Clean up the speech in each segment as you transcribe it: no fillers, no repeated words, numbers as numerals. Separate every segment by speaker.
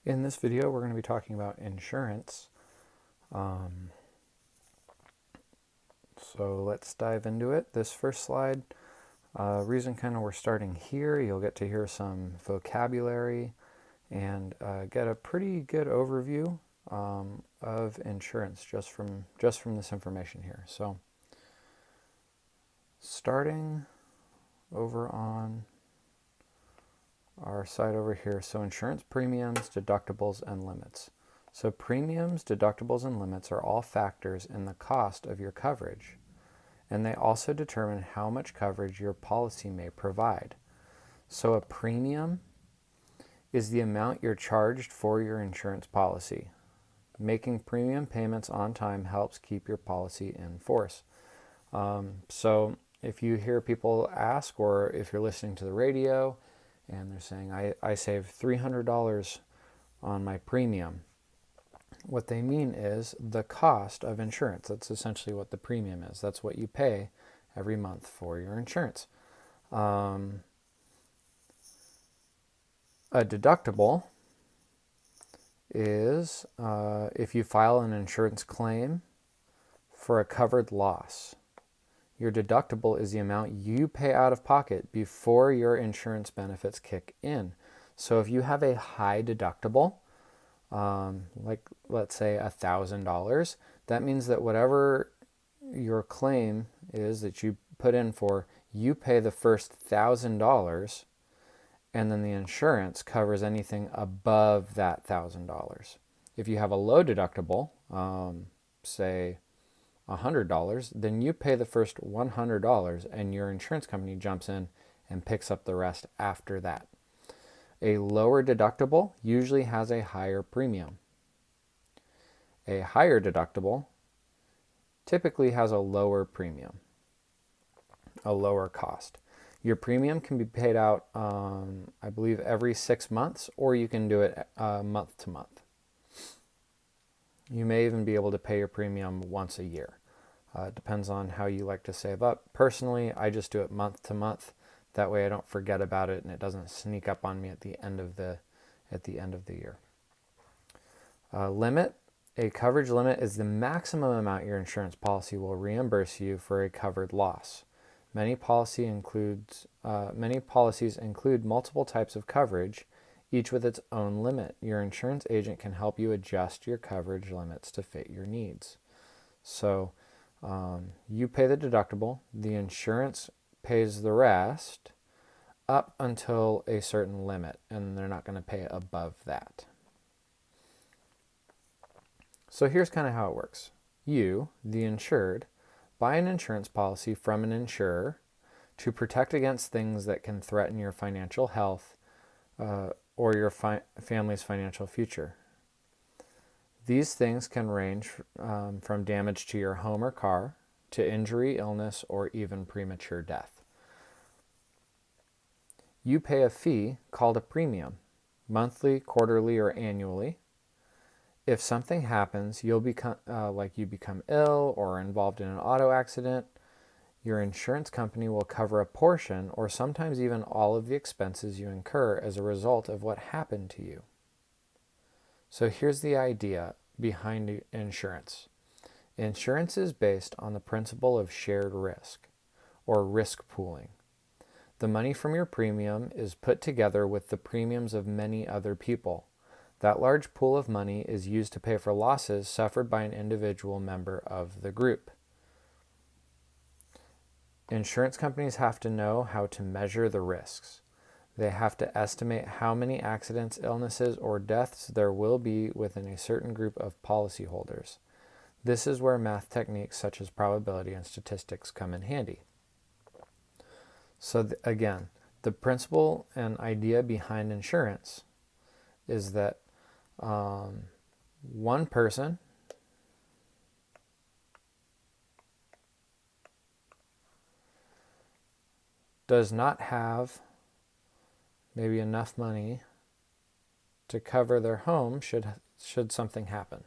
Speaker 1: In this video, we're going to be talking about insurance. So let's dive into it. This first slide, reason kind of we're starting here, you'll get to hear some vocabulary and get a pretty good overview of insurance just from this information here. So starting over on our side over here, so insurance premiums, deductibles, and limits. So premiums, deductibles, and limits are all factors in the cost of your coverage, and they also determine how much coverage your policy may provide. So a premium is the amount you're charged for your insurance policy. Making premium payments on time helps keep your policy in force. So if you hear people ask, or if you're listening to the radio and they're saying, I saved $300 on my premium, what they mean is the cost of insurance. That's essentially what the premium is. That's what you pay every month for your insurance. A deductible is if you file an insurance claim for a covered loss. Your deductible is the amount you pay out of pocket before your insurance benefits kick in. So if you have a high deductible, like let's say $1,000, that means that whatever your claim is that you put in for, you pay the first $1,000, and then the insurance covers anything above that $1,000. If you have a low deductible, say $100, then you pay the first $100 and your insurance company jumps in and picks up the rest after that. A lower deductible usually has a higher premium. A higher deductible typically has a lower premium, a lower cost. Your premium can be paid out, I believe, every 6 months, or you can do it month to month. You may even be able to pay your premium once a year. It depends on how you like to save up. Personally, I just do it month to month. That way I don't forget about it and it doesn't sneak up on me at the end of the year. Limit. A coverage limit is the maximum amount your insurance policy will reimburse you for a covered loss. Many policies include multiple types of coverage, each with its own limit. Your insurance agent can help you adjust your coverage limits to fit your needs. So you pay the deductible, the insurance pays the rest up until a certain limit, and they're not going to pay above that. So here's kind of how it works. You, the insured, buy an insurance policy from an insurer to protect against things that can threaten your financial health or your family's financial future. These things can range from damage to your home or car to injury, illness, or even premature death. You pay a fee called a premium, monthly, quarterly, or annually. If something happens, you become ill or involved in an auto accident, your insurance company will cover a portion or sometimes even all of the expenses you incur as a result of what happened to you. So here's the idea behind insurance. Insurance is based on the principle of shared risk, or risk pooling. The money from your premium is put together with the premiums of many other people. That large pool of money is used to pay for losses suffered by an individual member of the group. Insurance companies have to know how to measure the risks. They have to estimate how many accidents, illnesses, or deaths there will be within a certain group of policyholders. This is where math techniques such as probability and statistics come in handy. So again, the principle and idea behind insurance is that one person does not have maybe enough money to cover their home should something happen,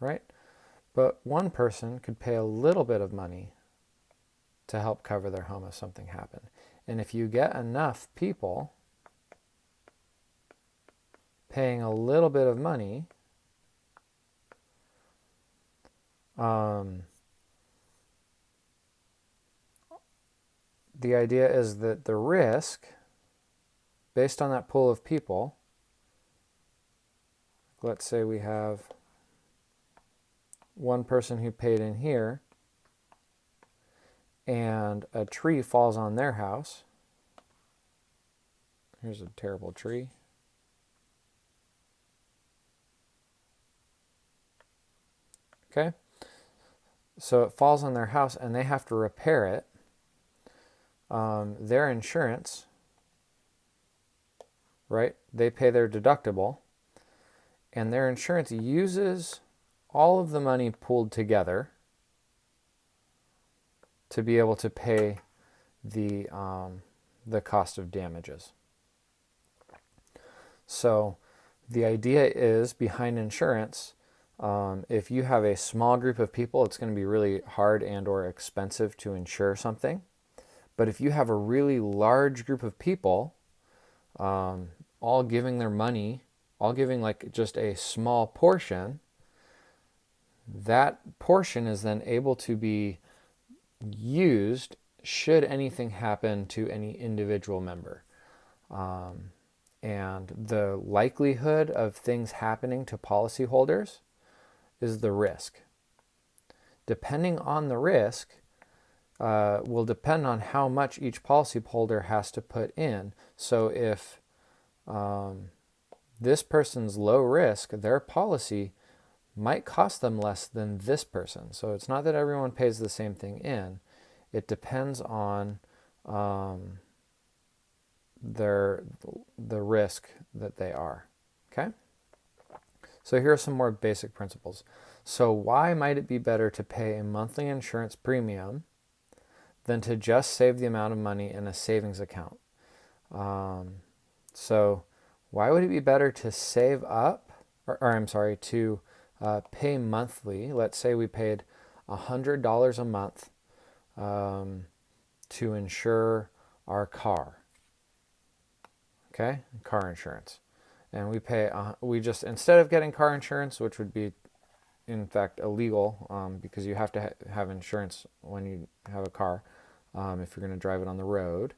Speaker 1: right? But one person could pay a little bit of money to help cover their home if something happened. And if you get enough people paying a little bit of money, the idea is that the risk, based on that pool of people, let's say we have one person who paid in here and a tree falls on their house. Here's a terrible tree. Okay, so it falls on their house and they have to repair it. Their insurance, right? They pay their deductible, and their insurance uses all of the money pooled together to be able to pay the cost of damages. So the idea is behind insurance, if you have a small group of people, it's going to be really hard and or expensive to insure something. But if you have a really large group of people, all giving their money, all giving like just a small portion, that portion is then able to be used should anything happen to any individual member. And the likelihood of things happening to policyholders is the risk. Depending on the risk, will depend on how much each policyholder has to put in. So if this person's low risk, their policy might cost them less than this person. So it's not that everyone pays the same thing in. It depends on the risk that they are. Okay? So here are some more basic principles. So why might it be better to pay a monthly insurance premium than to just save the amount of money in a savings account? So why would it be better to save up, to pay monthly? Let's say we paid $100 a month to insure our car. Okay, car insurance. And we just, instead of getting car insurance, which would be in fact illegal because you have to have insurance when you have a car if you're going to drive it on the road.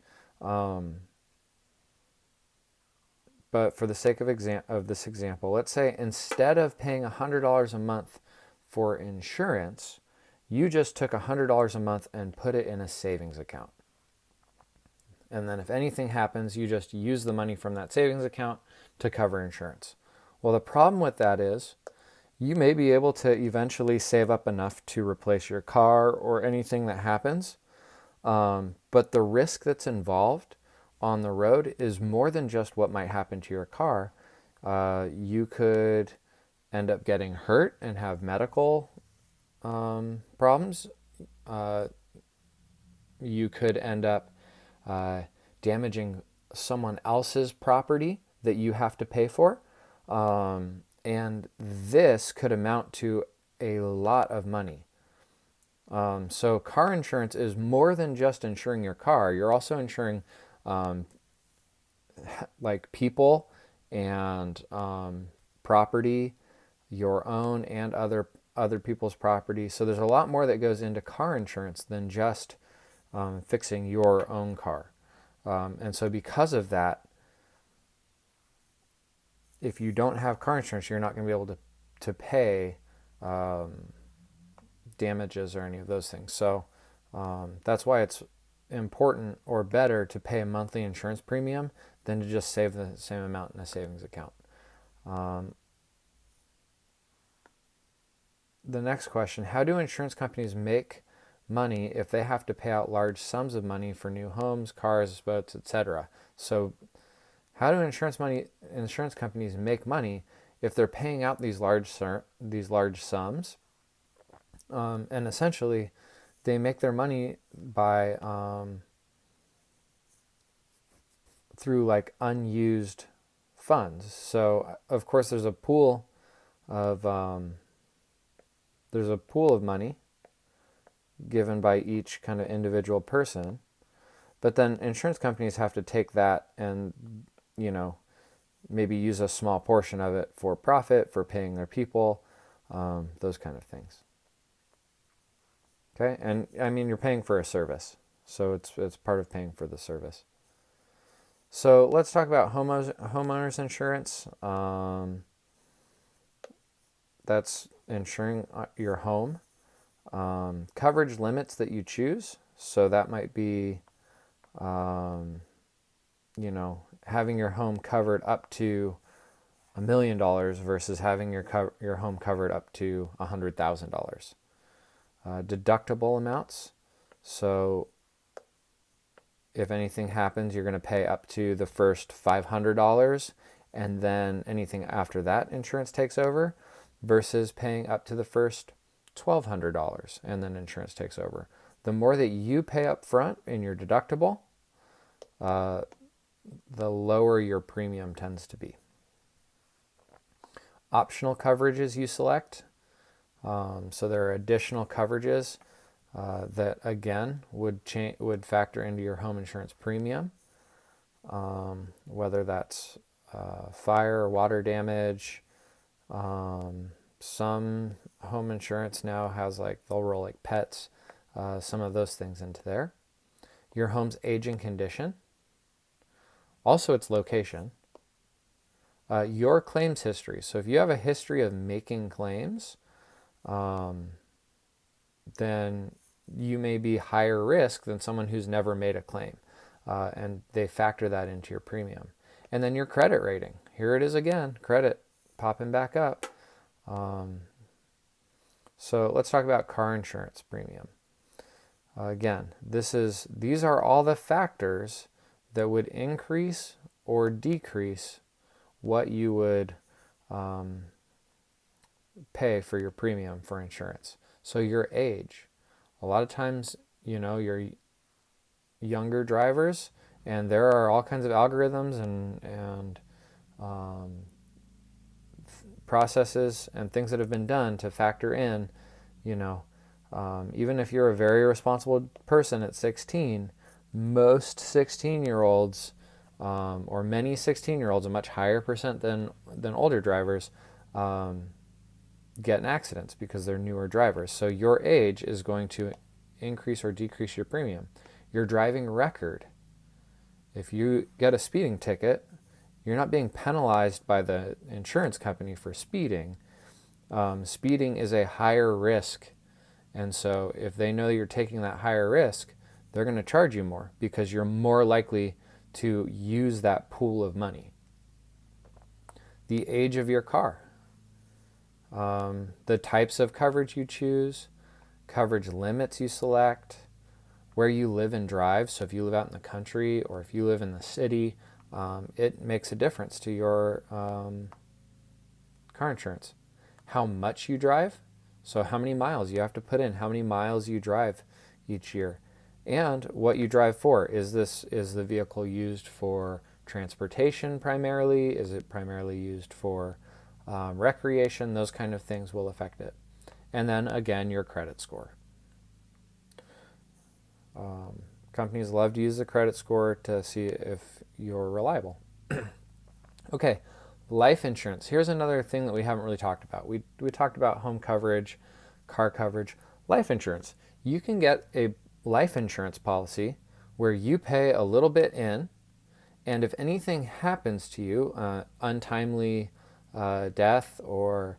Speaker 1: But for the sake of this example, let's say instead of paying $100 a month for insurance, you just took $100 a month and put it in a savings account. And then if anything happens, you just use the money from that savings account to cover insurance. Well, the problem with that is you may be able to eventually save up enough to replace your car or anything that happens. But the risk that's involved on the road is more than just what might happen to your car. You could end up getting hurt and have medical problems. You could end up damaging someone else's property that you have to pay for. And this could amount to a lot of money. So car insurance is more than just insuring your car. You're also insuring like people and property, your own and other people's property. So there's a lot more that goes into car insurance than just fixing your own car. And so because of that, if you don't have car insurance, you're not going to be able to pay damages or any of those things. So that's why it's important or better to pay a monthly insurance premium than to just save the same amount in a savings account. The next question, how do insurance companies make money if they have to pay out large sums of money for new homes, cars, boats, etc.? So how do insurance companies make money if they're paying out these large sums? And essentially, they make their money by through like unused funds. So of course, there's a pool of money given by each kind of individual person, but then insurance companies have to take that and maybe use a small portion of it for profit, for paying their people, those kind of things. Okay, and I mean, you're paying for a service, so it's part of paying for the service. So let's talk about homeowners insurance. That's insuring your home. Coverage limits that you choose. So that might be, having your home covered up to $1 million versus having your home covered up to $100,000. Deductible amounts. So if anything happens, you're going to pay up to the first $500, and then anything after that insurance takes over, versus paying up to the first $1,200 and then insurance takes over. The more that you pay up front in your deductible, the lower your premium tends to be. Optional coverages you select. So there are additional coverages that again would factor into your home insurance premium, whether that's fire or water damage. Some home insurance now has they'll roll pets, some of those things into there. Your home's age and condition, also its location, your claims history. So if you have a history of making claims, then you may be higher risk than someone who's never made a claim, and they factor that into your premium. And then your credit rating. Here it is again, credit popping back up. So let's talk about car insurance premium. Again, these are all the factors that would increase or decrease what you would pay for your premium for insurance. So your age. A lot of times, you're younger drivers, and there are all kinds of algorithms and processes and things that have been done to factor in, even if you're a very responsible person at 16, most 16-year-olds, or many 16-year-olds, a much higher percent than older drivers, get in accidents because they're newer drivers. So your age is going to increase or decrease your premium. Your driving record. If you get a speeding ticket, you're not being penalized by the insurance company for speeding. Speeding is a higher risk. And so if they know you're taking that higher risk, they're going to charge you more because you're more likely to use that pool of money. The age of your car. The types of coverage you choose, coverage limits you select, where you live and drive. So if you live out in the country or if you live in the city, it makes a difference to your car insurance. How much you drive, so how many miles you have to put in, how many miles you drive each year, and what you drive for. Is the vehicle used for transportation primarily? Is it primarily used for recreation? Those kind of things will affect it. And then again, your credit score. Companies love to use the credit score to see if you're reliable. Okay, life insurance. Here's another thing that we haven't really talked about. We talked about home coverage, car coverage. Life insurance. You can get a life insurance policy where you pay a little bit in, and if anything happens to you, untimely death, or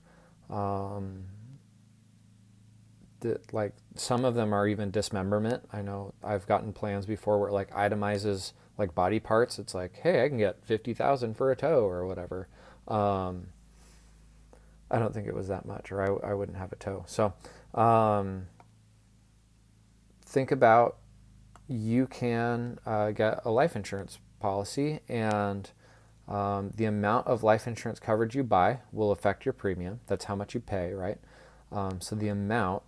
Speaker 1: some of them are even dismemberment. I know I've gotten plans before where it itemizes body parts. It's hey, I can get $50,000 for a toe or whatever. I don't think it was that much, or I wouldn't have a toe. So think about, you can get a life insurance policy, and the amount of life insurance coverage you buy will affect your premium. That's how much you pay, right? So the amount,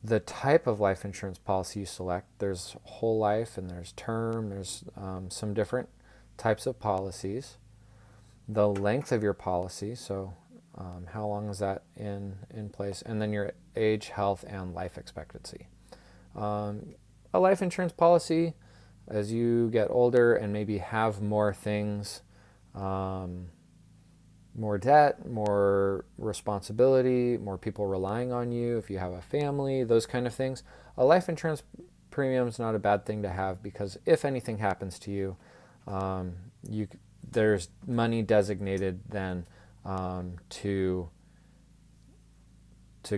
Speaker 1: the type of life insurance policy you select, there's whole life and there's term, there's some different types of policies. The length of your policy, so how long is that in place, and then your age, health, and life expectancy. A life insurance policy, as you get older and maybe have more things more debt, more responsibility, more people relying on you if you have a family, those kind of things. A life insurance premium is not a bad thing to have because if anything happens to you, um, you there's money designated then to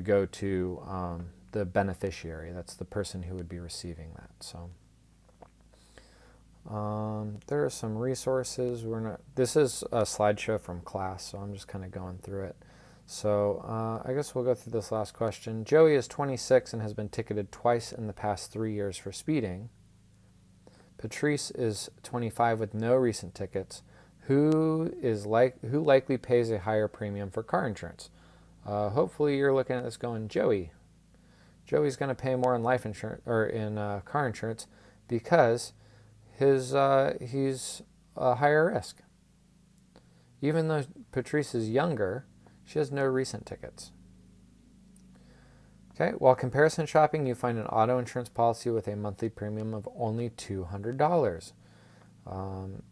Speaker 1: go to the beneficiary. That's the person who would be receiving that. So there are some resources. This is a slideshow from class, so I'm just kind of going through it. So I guess we'll go through this last question. Joey is 26 and has been ticketed twice in the past 3 years for speeding. Patrice is 25 with no recent tickets. Who likely pays a higher premium for car insurance? Hopefully you're looking at this going, Joey. Joey's going to pay more in life insurance or in car insurance because he's a higher risk. Even though Patrice is younger, she has no recent tickets. Okay, while comparison shopping, you find an auto insurance policy with a monthly premium of only $200,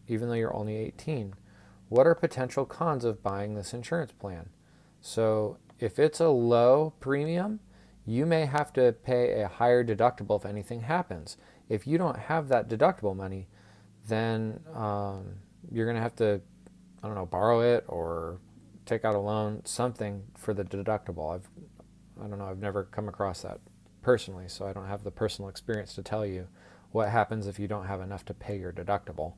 Speaker 1: even though you're only 18. What are potential cons of buying this insurance plan? So if it's a low premium, you may have to pay a higher deductible if anything happens. If you don't have that deductible money, then you're going to have to, I don't know, borrow it or take out a loan, something for the deductible. I don't know, I've never come across that personally, so I don't have the personal experience to tell you what happens if you don't have enough to pay your deductible.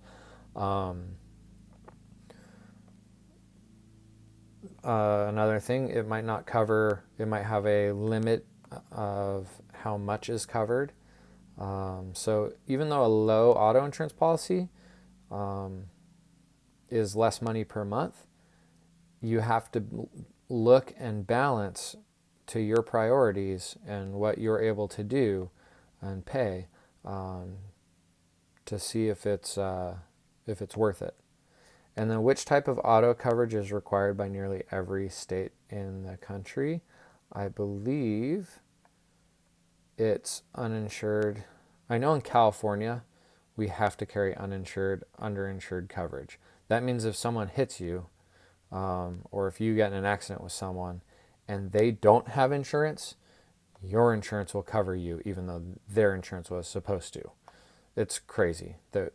Speaker 1: Another thing, it might have a limit of how much is covered. So even though a low auto insurance policy is less money per month, you have to look and balance to your priorities and what you're able to do and pay to see if it's worth it. And then which type of auto coverage is required by nearly every state in the country? I believe it's uninsured. I know in California, we have to carry uninsured, underinsured coverage. That means if someone hits you, or if you get in an accident with someone and they don't have insurance, your insurance will cover you even though their insurance was supposed to. It's crazy that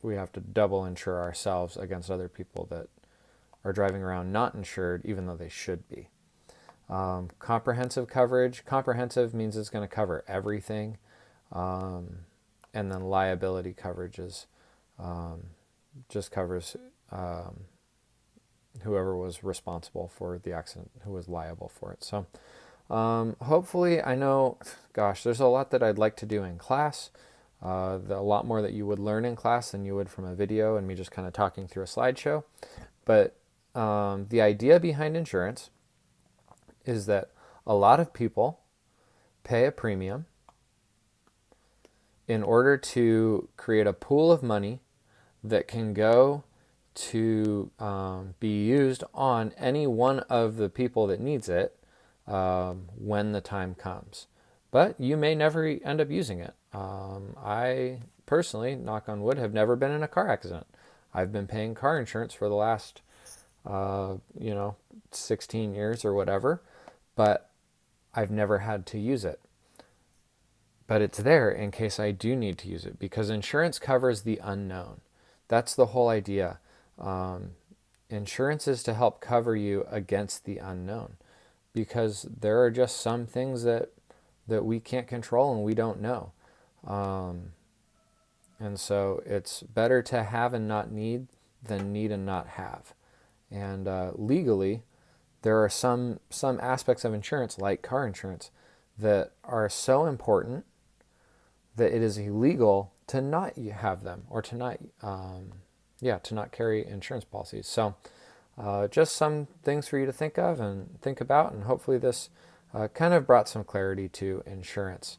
Speaker 1: we have to double insure ourselves against other people that are driving around not insured even though they should be. Comprehensive coverage. Comprehensive means it's going to cover everything. And then liability coverage is just covers whoever was responsible for the accident, who was liable for it. So hopefully, I know, gosh, there's a lot that I'd like to do in class. A lot more that you would learn in class than you would from a video and me just kind of talking through a slideshow. But the idea behind insurance is that a lot of people pay a premium in order to create a pool of money that can go to be used on any one of the people that needs it when the time comes. But you may never end up using it. I personally, knock on wood, have never been in a car accident. I've been paying car insurance for the last 16 years or whatever, but I've never had to use it. But it's there in case I do need to use it because insurance covers the unknown. That's the whole idea. Insurance is to help cover you against the unknown because there are just some things that we can't control and we don't know. And so it's better to have and not need than need and not have. And legally, there are some aspects of insurance, like car insurance, that are so important that it is illegal to not have them or to not carry insurance policies. So just some things for you to think of and think about, and hopefully this kind of brought some clarity to insurance.